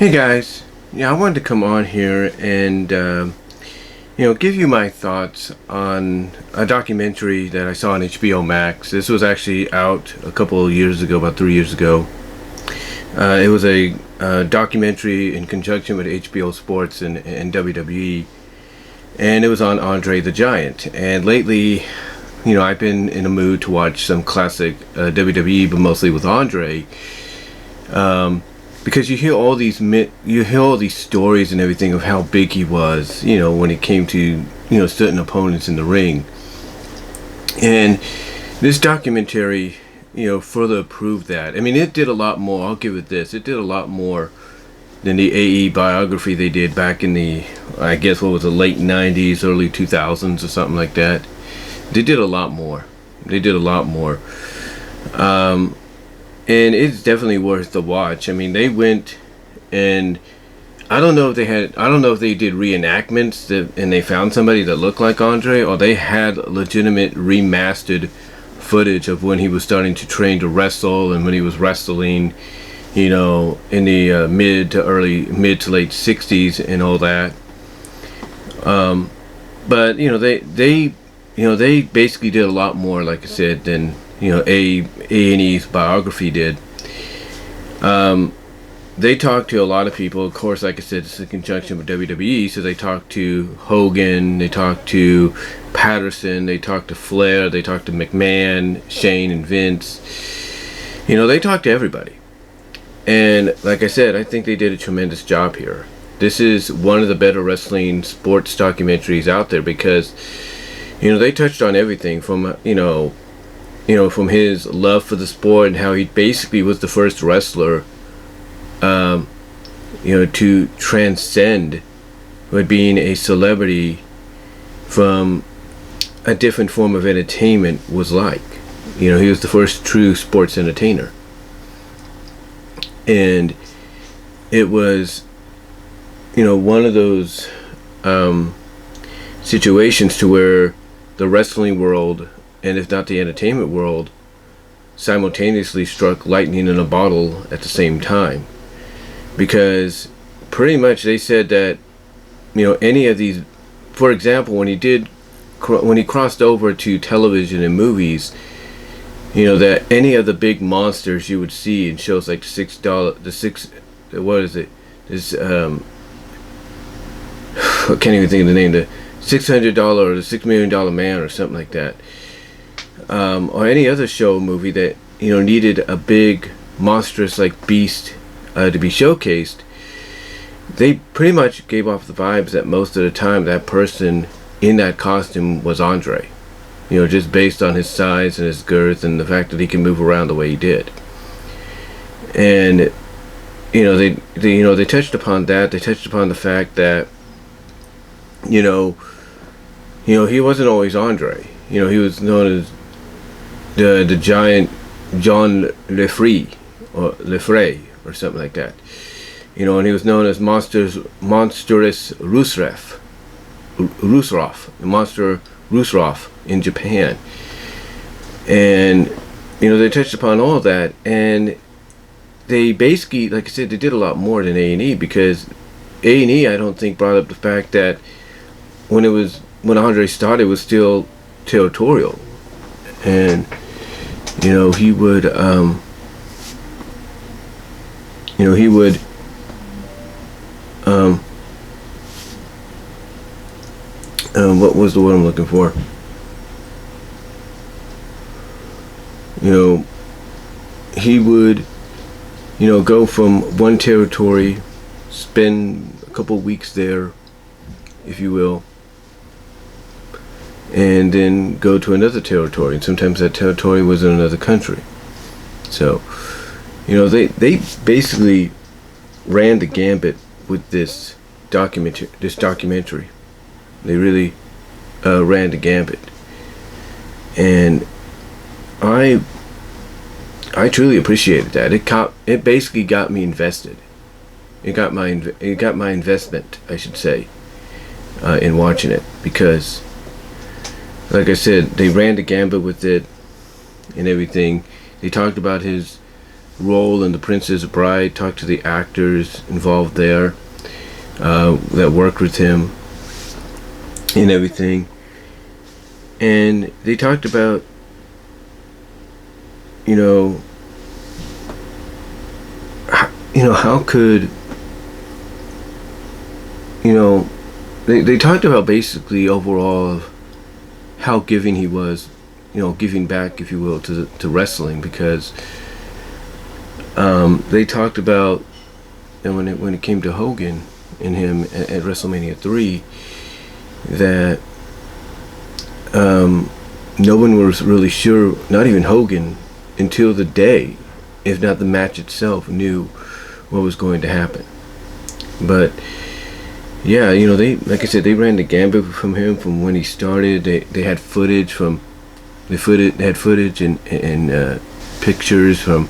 Hey guys, I wanted to come on here and give you my thoughts on a documentary that I saw on HBO Max. This was actually out a couple of years ago, about 3 years ago. It was a documentary in conjunction with HBO Sports and WWE, and it was on Andre the Giant. And lately, I've been in a mood to watch some classic WWE, but mostly with Andre. Because you hear all these stories and everything of how big he was, when it came to certain opponents in the ring. And this documentary, further proved that. I mean, it did a lot more. I'll give it this. It did a lot more than the AE biography they did back in the, I guess, what was the late 90s, early 2000s or something like that. They did a lot more. And it's definitely worth the watch. I mean, they went and I don't know if they did reenactments and they found somebody that looked like Andre, or they had legitimate remastered footage of when he was starting to train to wrestle and when he was wrestling, in the mid to late 60s and all that. But they basically did a lot more, like I said, than A&E's biography did. They talked to a lot of people. Of course, like I said, it's in conjunction with WWE, so they talked to Hogan, they talked to Patterson, they talked to Flair, they talked to McMahon, Shane, and Vince. They talked to everybody. And like I said, I think they did a tremendous job here. This is one of the better wrestling sports documentaries out there because, they touched on everything from, from his love for the sport and how he basically was the first wrestler, to transcend what being a celebrity from a different form of entertainment was like. He was the first true sports entertainer. And it was, one of those situations to where the wrestling world, and if not the entertainment world, simultaneously struck lightning in a bottle at the same time. Because pretty much they said that, any of these, for example, when he crossed over to television and movies, that any of the big monsters you would see in shows like I can't even think of the name, the $600 or the $6 million man or something like that. Or any other show or movie that needed a big monstrous like beast to be showcased, they pretty much gave off the vibes that most of the time that person in that costume was Andre, just based on his size and his girth and the fact that he can move around the way he did. And they touched upon that. They touched upon the fact that he wasn't always Andre. He was known as the giant John Lefray or something like that. And he was known as Monstrous Rusroff, Monster Rusroff in Japan. And they touched upon all that, and they basically, like I said, they did a lot more than A&E, because A&E, I don't think, brought up the fact that when Andre started, it was still territorial, and he would what was the word I'm looking for? He would go from one territory, spend a couple weeks there, if you will, and then go to another territory, and sometimes that territory was in another country. So they basically ran the gambit with this documentary. They really ran the gambit, and I truly appreciated that. It basically got me invested. It got my investment, I should say, in watching it, because, like I said, they ran the gambit with it and everything. They talked about his role in The Princess Bride, talked to the actors involved there that worked with him and everything. And they talked about, how could, they talked about basically overall of how giving he was, giving back, if you will, to wrestling, because they talked about, and when it came to Hogan and him at WrestleMania 3, that no one was really sure, not even Hogan, until the day, if not the match itself, knew what was going to happen. But yeah, they, like I said, they ran the gambit from him from when he started. They had footage from they had footage and pictures from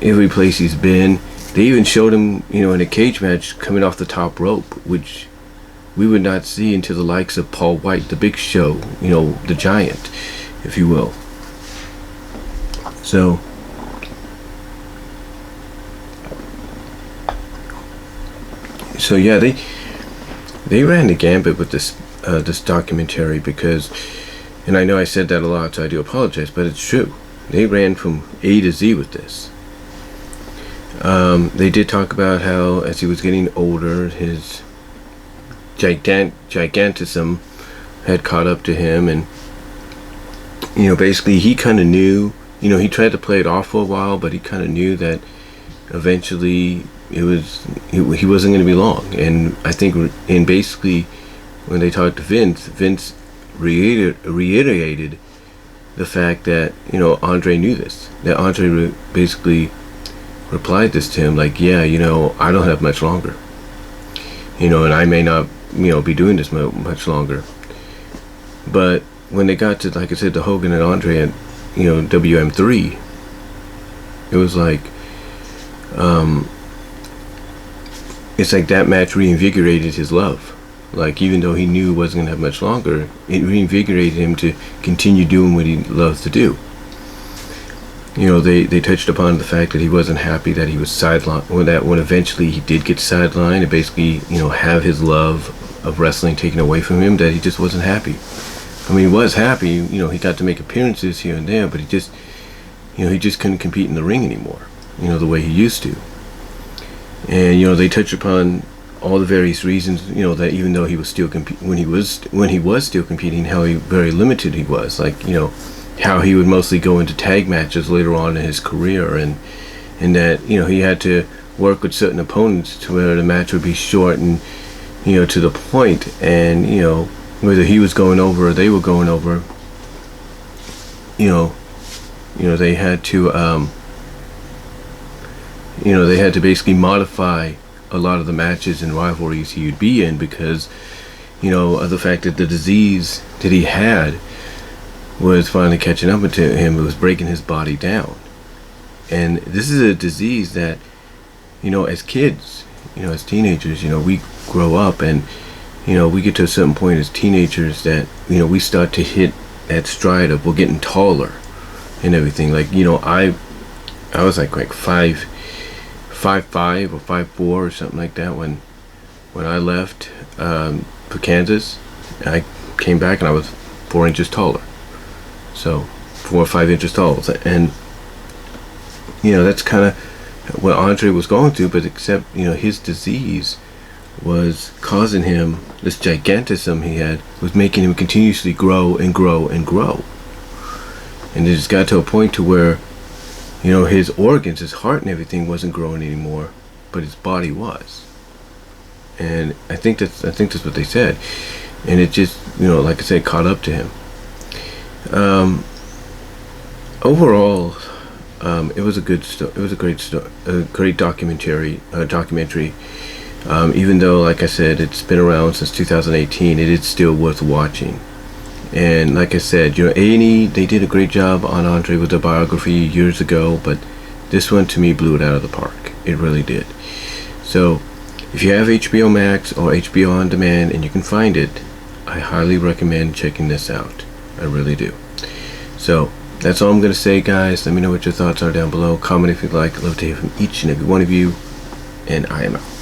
every place he's been. They even showed him, in a cage match coming off the top rope, which we would not see until the likes of Paul White, the Big Show, the Giant, if you will. So yeah, they ran the gambit with this documentary, because, and I know I said that a lot, so I do apologize, but it's true. They ran from A to Z with this. They did talk about how, as he was getting older, his gigantism had caught up to him, and basically he kind of knew, he tried to play it off for a while, but he kind of knew that eventually he wasn't going to be long. And I think, and basically when they talked to Vince reiterated the fact that Andre knew this, that Andre basically replied this to him, like, yeah, I don't have much longer, and I may not be doing this much longer. But when they got to, like I said, the Hogan and Andre at WM3, it was like it's like that match reinvigorated his love. Like, even though he knew he wasn't going to have much longer, it reinvigorated him to continue doing what he loves to do. They touched upon the fact that he wasn't happy that he was sidelined, or that when eventually he did get sidelined and basically, have his love of wrestling taken away from him, that he just wasn't happy. I mean, he was happy, he got to make appearances here and there, but he just couldn't compete in the ring anymore, the way he used to. And they touched upon all the various reasons, that even though he was still when he was still competing, how very limited he was, like, how he would mostly go into tag matches later on in his career, and that he had to work with certain opponents to where the match would be short and to the point, and whether he was going over or they were going over, they had to they had to basically modify a lot of the matches and rivalries he would be in, because of the fact that the disease that he had was finally catching up to him. It was breaking his body down. And this is a disease that, as kids, as teenagers, we grow up, and we get to a certain point as teenagers that we start to hit that stride of we're getting taller and everything. Like, I was like 5'5" or 5'4" or something like that when I left for Kansas. I came back and I was 4 inches taller. So 4 or 5 inches tall, and that's kind of what Andre was going through, but except his disease was causing him, this gigantism he had was making him continuously grow and grow and grow, and it just got to a point to where his organs, his heart and everything wasn't growing anymore, but his body was. And I think that's what they said, and it just like I said, caught up to him. Overall, it was a great documentary. Even though, like I said, it's been around since 2018, it is still worth watching. And like I said, A&E, they did a great job on Andre with the biography years ago, but this one to me blew it out of the park. It really did. So if you have HBO Max or HBO On Demand and you can find it, I highly recommend checking this out. I really do. So That's all I'm going to say, guys. Let me know what your thoughts are down below. Comment if you'd like. I'd love to hear from each and every one of you. And I am out.